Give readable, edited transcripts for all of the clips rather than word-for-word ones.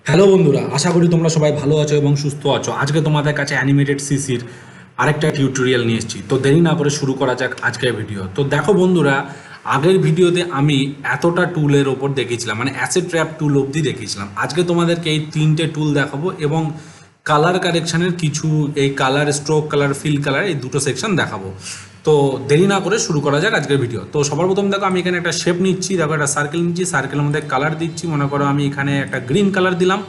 Hello বন্ধুরা, আশা করি তোমরা সবাই ভালো আছো এবং সুস্থ আছো। আজকে তোমাদের কাছে অ্যানিমেটেড সিসির আরেকটা টিউটোরিয়াল নিয়ে এসেছি। তো দেরি না করে শুরু করা যাক আজকের ভিডিও। তো দেখো বন্ধুরা, আগের ভিডিওতে আমি এতটা টুলের ওপর দেখিয়েছিলাম, মানে অ্যাসিড ট্র্যাপ টুল অবধি দেখিয়েছিলাম। আজকে তোমাদেরকে এই তিনটে টুল দেখাবো এবং কালার কারেকশানের কিছু, এই colour, stroke colour, fill colour, এই দুটো সেকশন দেখাবো। তো দেরি না করে শুরু করা যাক আজকের ভিডিও। তো সবার প্রথম দেখো, আমি এখানে একটা শেপ নিচ্ছি। দেখো, একটা সার্কেল নিচ্ছি, সার্কেলের মধ্যে কালার দিচ্ছি। মনে করো আমি এখানে একটা গ্রিন কালার দিলাম।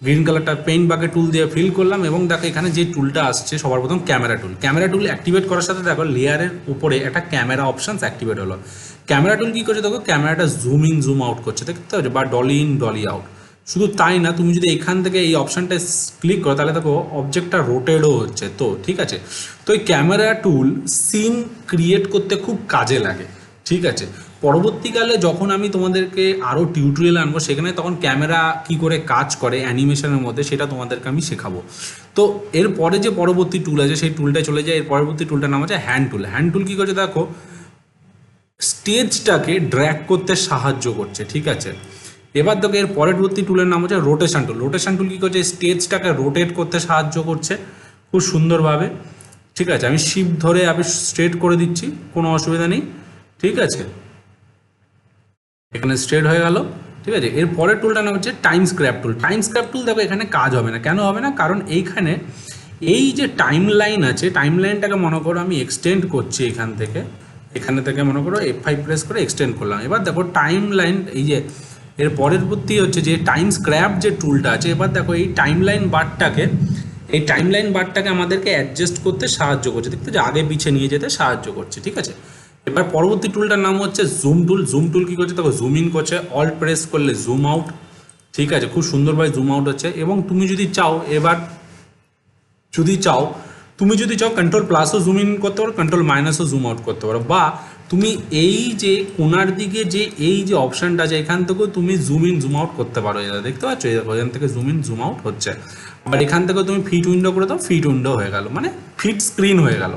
গ্রিন কালারটা পেইন্ট বাকেট টুল দিয়ে ফিল করলাম এবং দেখো এখানে যে টুলটা আসছে সবার প্রথম ক্যামেরা টুল। ক্যামেরা টুল অ্যাক্টিভেট করার সাথে দেখো লেয়ারের উপরে একটা ক্যামেরা অপশানস অ্যাক্টিভেট হলো। ক্যামেরা টুল কী করছে দেখো, ক্যামেরাটা জুম ইন জুম আউট করছে, দেখতে পাচ্ছ, বা ডলি ইন ডলি আউট। শুধু তাই না, তুমি যদি এখান থেকে এই অপশানটা ক্লিক করো তাহলে দেখো অবজেক্টটা রোটেটও হচ্ছে। তো ঠিক আছে, তো এই ক্যামেরা টুল সিন ক্রিয়েট করতে খুব কাজে লাগে। ঠিক আছে, পরবর্তীকালে যখন আমি তোমাদেরকে আরও টিউটোরিয়াল আনবো সেখানে তখন ক্যামেরা কি করে কাজ করে অ্যানিমেশনের মধ্যে সেটা তোমাদেরকে আমি শেখাবো। তো এরপরে যে পরবর্তী টুল আছে সেই টুলটায় চলে যায়। এর পরবর্তী টুলটার নাম আছে হ্যান্ড টুল। হ্যান্ড টুল কী করছে দেখো, স্টেজটাকে ড্র্যাগ করতে সাহায্য করছে। ঠিক আছে, এবার দেখো এর পরবর্তী টুলের নাম হচ্ছে রোটেশন টুল। রোটেশন টুল কী করছে, স্টেজটাকে রোটেট করতে সাহায্য করছে খুব সুন্দরভাবে। ঠিক আছে, আমি শিপ ধরে আমি স্ট্রেট করে দিচ্ছি, কোনো অসুবিধা নেই। ঠিক আছে, এখানে স্ট্রেট হয়ে গেল। ঠিক আছে, এর পরের টুলটার নাম হচ্ছে টাইম স্ক্র্যাপ টুল। টাইম স্ক্র্যাপ টুল দেখো এখানে কাজ হবে না। কেন হবে না? কারণ এইখানে এই যে টাইম লাইন আছে, টাইম লাইনটাকে মনে করো আমি এক্সটেন্ড করছি এখানে থেকে মনে করো F5 প্রেস করে এক্সটেন্ড করলাম। এবার দেখো টাইম লাইন, এই যে এর পরবর্তী হচ্ছে যে টাইম স্ক্র্যাপ যে টুলটা আছে। এবার দেখো এই টাইম লাইন বারটাকে আমাদেরকে অ্যাডজাস্ট করতে সাহায্য করছে, দেখতে যে আগে পিছিয়ে নিয়ে যেতে সাহায্য করছে। ঠিক আছে, এবার পরবর্তী টুলটার নাম হচ্ছে জুম টুল। জুম টুল কী করছে দেখো, জুম ইন করছে, অল্ট প্রেস করলে জুম আউট। ঠিক আছে, খুব সুন্দরভাবে জুম আউট হচ্ছে। এবং তুমি যদি চাও, তুমি যদি চাও কন্ট্রোল প্লাসও জুম ইন করতে পারো, কন্ট্রোল মাইনাসও জুম আউট করতে পারো, বা তুমি এই যে কোনার দিকে যে এই যে অপশানটা আছে এখান থেকেও তুমি জুম ইন জুম আউট করতে পারো। এটা দেখতে পাচ্ছ, এখান থেকে জুম ইন জুম আউট হচ্ছে। আবার এখান থেকে তুমি ফিট উইন্ডো করে দাও, ফিট উইন্ডো হয়ে গেল, মানে ফিট স্ক্রিন হয়ে গেল।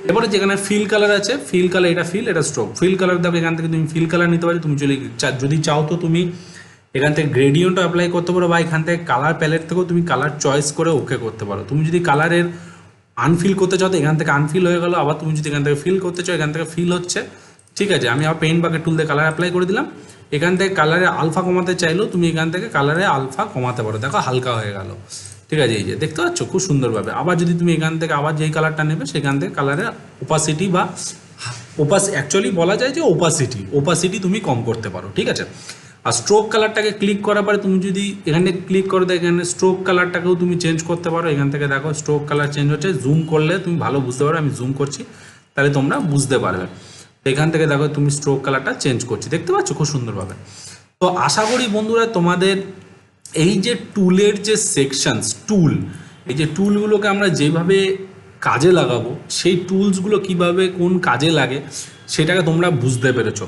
এবারে যেখানে ফিল কালার আছে, ফিল কালার, এটা ফিল, এটা স্ট্রোক। ফিল কালার দেখো এখান থেকে তুমি ফিল কালার নিতে পারো। তুমি যদি চাও তো তুমি এখান থেকে গ্রেডিয়েন্টও অ্যাপ্লাই করতে পারো, বা এখান থেকে কালার প্যালেট থেকেও তুমি কালার চয়েস করে ওকে করতে পারো। তুমি যদি কালারের আনফিল করতে চাও তো এখান থেকে আনফিল হয়ে গেলো। আবার তুমি যদি এখান থেকে ফিল করতে চাও এখান থেকে ফিল হচ্ছে। ঠিক আছে, আমি আবার পেইন্ট বাকেট টুল দিয়ে কালার অ্যাপ্লাই করে দিলাম। এখান থেকে কালারে আলফা কমাতে চাইলেও তুমি এখান থেকে কালারে আলফা কমাতে পারো। দেখো হালকা হয়ে গেল। ঠিক আছে, এই যে দেখতে পাচ্ছ খুব সুন্দরভাবে। আবার যদি তুমি এখান থেকে আবার যেই কালারটা নেবে সেখান থেকে কালারের ওপাসিটি বা অ্যাকচুয়ালি বলা যায় যে ওপাসিটি তুমি কম করতে পারো। ঠিক আছে, আর স্ট্রোক কালারটাকে ক্লিক করার পরে তুমি যদি এখানে ক্লিক করো, এখানে স্ট্রোক কালারটাকেও তুমি চেঞ্জ করতে পারো। এখান থেকে দেখো স্ট্রোক কালার চেঞ্জ হচ্ছে। জুম করলে তুমি ভালো বুঝতে পারো, আমি জুম করছি তাহলে তোমরা বুঝতে পারবে। এখান থেকে দেখো তুমি স্ট্রোক কালারটা চেঞ্জ করছি, দেখতে পাচ্ছ খুব সুন্দরভাবে। তো আশা করি বন্ধুরা তোমাদের এই যে টুলের যে সেকশনস এই যে টুলগুলোকে আমরা যেভাবে কাজে লাগাবো, সেই টুলসগুলো কিভাবে কোন কাজে লাগে সেটাকে তোমরা বুঝতে পেরেছো।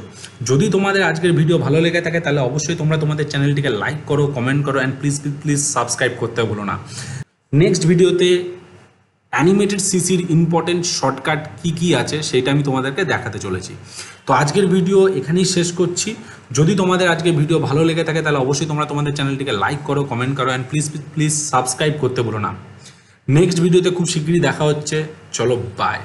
যদি তোমাদের আজকের ভিডিও ভালো লেগে থাকে তাহলে অবশ্যই তোমরা তোমাদের চ্যানেলটিকে লাইক করো, কমেন্ট করো, অ্যান্ড প্লিজ সাবস্ক্রাইব করতে ভুলো না। নেক্সট ভিডিওতে অ্যানিমেটেড সিসির ইম্পর্টেন্ট শর্টকাট কী আছে সেটা আমি তোমাদেরকে দেখাতে চলেছি। তো আজকের ভিডিও এখানেই শেষ করছি। যদি তোমাদের আজকের ভিডিও ভালো লেগে থাকে তাহলে অবশ্যই তোমরা তোমাদের চ্যানেলটিকে লাইক করো, কমেন্ট করো, অ্যান্ড প্লিজ সাবস্ক্রাইব করতে ভুলো না। নেক্সট ভিডিওতে খুব শীঘ্রই দেখা হচ্ছে। চলো, বাই।